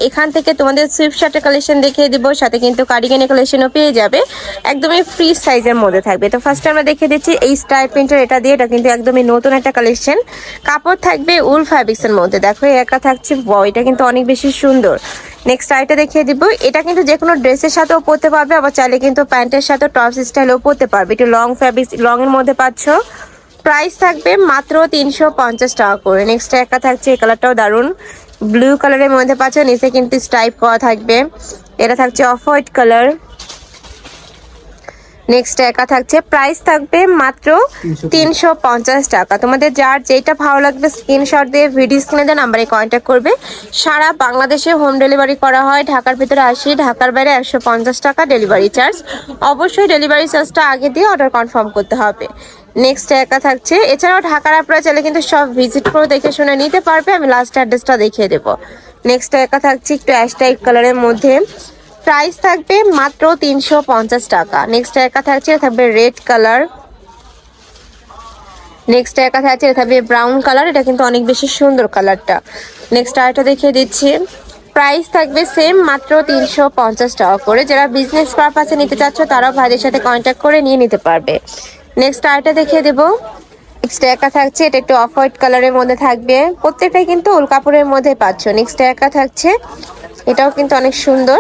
এখান থেকে তোমাদের সুইফট শার্টের কালেকশন দেখিয়ে দিব, সাথে কিন্তু কার্ডিগানের কালেকশনও পেয়ে যাবে, একদমই ফ্রি সাইজের মধ্যে থাকবে। তো ফার্স্টে আমরা দেখিয়ে দিচ্ছি এই স্টাইল প্রিন্টের, এটা দিয়ে এটা কিন্তু একদমই নতুন একটা কালেকশন। কাপড় থাকবে উল ফ্যাব্রিক্সের মধ্যে, দেখো একা থাকছে, এটা কিন্তু অনেক বেশি সুন্দর। নেক্সট আইটা দেখিয়ে দিব, এটা কিন্তু যে কোনো ড্রেসের সাথেও পরতে পারবে, আবার চাইলে কিন্তু প্যান্টের সাথে টপস স্টাইলেও পরতে পারবে। একটু লং ফ্যাব্রিক, লং এর মধ্যে পাচ্ছ। প্রাইস থাকবে মাত্র 350 টাকা করে। নেক্সট একটা থাকছে, এই কালারটাও দারুন, ব্লু কালারের মধ্যে পাচ্ছ, নিচে কিন্তু স্ট্রাইপ করা থাকবে। এটা থাকছে অফ হোয়াইট কালার। নেক্সট একা থাকছে, প্রাইস থাকবে মাত্র 350 টাকা। তোমাদের যার যেটা ভালো লাগবে স্ক্রিনশট দিয়ে ভিডিও স্ক্রিনে দেওয়া নাম্বারে কন্ট্যাক্ট করবে। সারা বাংলাদেশে হোম ডেলিভারি করা হয়, ঢাকার ভিতরে 80, ঢাকার বাইরে 150 টাকা ডেলিভারি চার্জ। অবশ্যই ডেলিভারি চার্জটা আগে দিয়ে অর্ডার কনফার্ম করতে হবে। নেক্সট একা থাকছে, এছাড়াও ঢাকার আপনারা চাইলে কিন্তু সব ভিজিট করে দেখে শুনে নিতে পারবে। আমি লাস্ট অ্যাড্রেসটা দেখিয়ে দেবো। নেক্সট একা থাকছে একটু অ্যাশ টাইপ কালারের মধ্যে, প্রাইস থাকবে মাত্র 350 টাকা। নেক্সট একা থাকছে, থাকবে রেড কালার। নেক্সট একা থাকছে, থাকবে ব্রাউন কালার, এটা কিন্তু অনেক বেশি সুন্দর কালারটা। নেক্সট আরেকটা দেখিয়ে দিচ্ছি, প্রাইস থাকবে সেম মাত্র 350 টাকা করে। যারা বিজনেস পারপাসে নিতে চাচ্ছ তারাও ভাইদের সাথে কন্ট্যাক্ট করে নিয়ে নিতে পারবে। নেক্সট আরেকটা দেখিয়ে দেবো, নেক্সট একা থাকছে, এটা একটু অফ হোয়াইট কালারের মধ্যে থাকবে, প্রত্যেকটাই কিন্তু উল কাপড়ের মধ্যে পাচ্ছ। নেক্সট একা থাকছে, এটাও কিন্তু অনেক সুন্দর,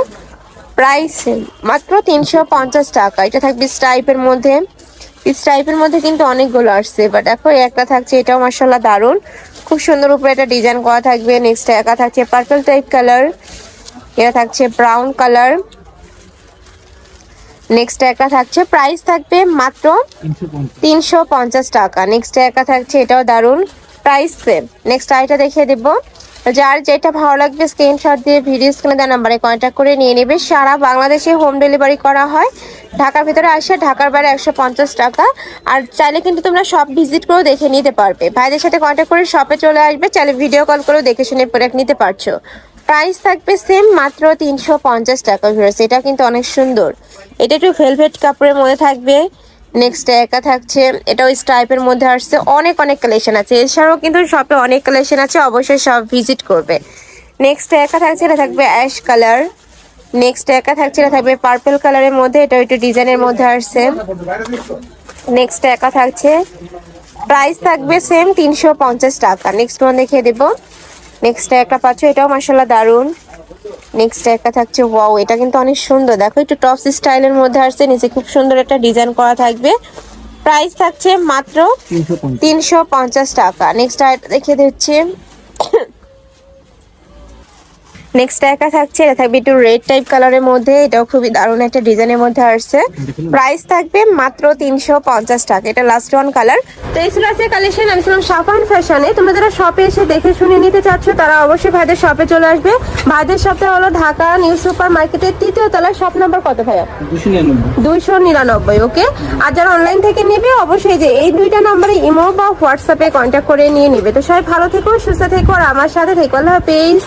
প্রাইস মাত্র 350 টাকা। এটা থাকবে স্ট্রাইপের মধ্যে, স্ট্রাইপের মধ্যে কিন্তু অনেকগুলো আসছে, বাট দেখো একটা থাকছে, এটাও মাশাআল্লাহ দারুন, খুব সুন্দর উপরে একটা ডিজাইন করা থাকবে। নেক্সট একা থাকছে পার্পল টাইপ কালার, এটা থাকছে ব্রাউন কালার। নেক্সট একা থাকছে, প্রাইস থাকবে মাত্র 350 টাকা। নেক্সট একা থাকছে, এটাও দারুন, প্রাইস সেম। নেক্সট আইটা দেখিয়ে দেবো, যার যেটা ভালো লাগবে স্ক্রিনশট দিয়ে ভিডিও স্ক্রিনে দেওয়া নাম্বারে কন্ট্যাক্ট করে নিয়ে নেবে। সারা বাংলাদেশে হোম ডেলিভারি করা হয়, ঢাকার ভিতরে আসে, ঢাকার বাইরে 150 টাকা। আর চাইলে কিন্তু তোমরা শপ ভিজিট করেও দেখে নিতে পারবে, ভাইদের সাথে কন্ট্যাক্ট করে শপে চলে আসবে, চাইলে ভিডিও কল করেও দেখে শুনে প্রোডাক্ট নিতে পারছো। প্রাইস থাকবে সেম মাত্র 350 টাকা। এটা কিন্তু অনেক সুন্দর, এটা একটু ভেলভেট কাপড়ের মধ্যে থাকবে। নেক্সট একা থাকছে, এটাও স্ট্রাইপের মধ্যে আসছে, অনেক কালেকশন আছে, এছাড়াও কিন্তু শপে অনেক কালেকশন আছে, অবশ্যই সব ভিজিট করবে। নেক্সট একা থাকছে, এটা থাকবে অ্যাশ কালার। নেক্সট একা থাকছে, এটা থাকবে পার্পল কালারের মধ্যে, এটা একটু ডিজাইনের মধ্যে আসছে। নেক্সট একা থাকছে, প্রাইস থাকবে সেম 350 টাকা। নেক্সট ওয়ান দেখিয়ে দেবো, নেক্সট একটা পাচ্ছ, এটাও মাশাআল্লাহ দারুন। নেক্সট একটা থাকছে, ওয়াও এটা কিন্তু অনেক সুন্দর, দেখো একটু টপস স্টাইলের মধ্যে আসছে, নিচে খুব সুন্দর একটা ডিজাইন করা থাকবে। প্রাইস থাকছে মাত্র 350 টাকা। নেক্সট আইটা দেখিয়ে দিচ্ছি, নেক্সট একা থাকছে, এটা থাকবে একটু রেড টাইপ কালারের মধ্যে, এটাও খুবই দারুণ একটা ডিজাইনের মধ্যে আসছে। প্রাইস থাকবে মাত্র 350 টাকা। এটা লাস্ট ওয়ান কালার। তো এই ছিল আজকে কালেকশন। আমি ছিলাম সাফান ফ্যাশনে। তোমরা যারা শপে এসে দেখে শুনে নিতে চাচ্ছ তারা অবশ্যই ভাইদের শপে চলে আসবে। ভাইদের শপটা হলো ঢাকা নিউ সুপার মার্কেটের 3য় তলায়, শপ নাম্বার কত ভাইয়া? 299। ওকে। আর যারা অনলাইন থেকে নেবে অবশ্যই যে এই দুইটা নাম্বারে ইমো বা হোয়াটসঅ্যাপে কন্ট্যাক্ট করে নিয়ে নিবে। তো সবাই ভালো থেকো, সুস্থ থেকো, আর আমার সাথে থেকো। আল্লাহ হাফেজ।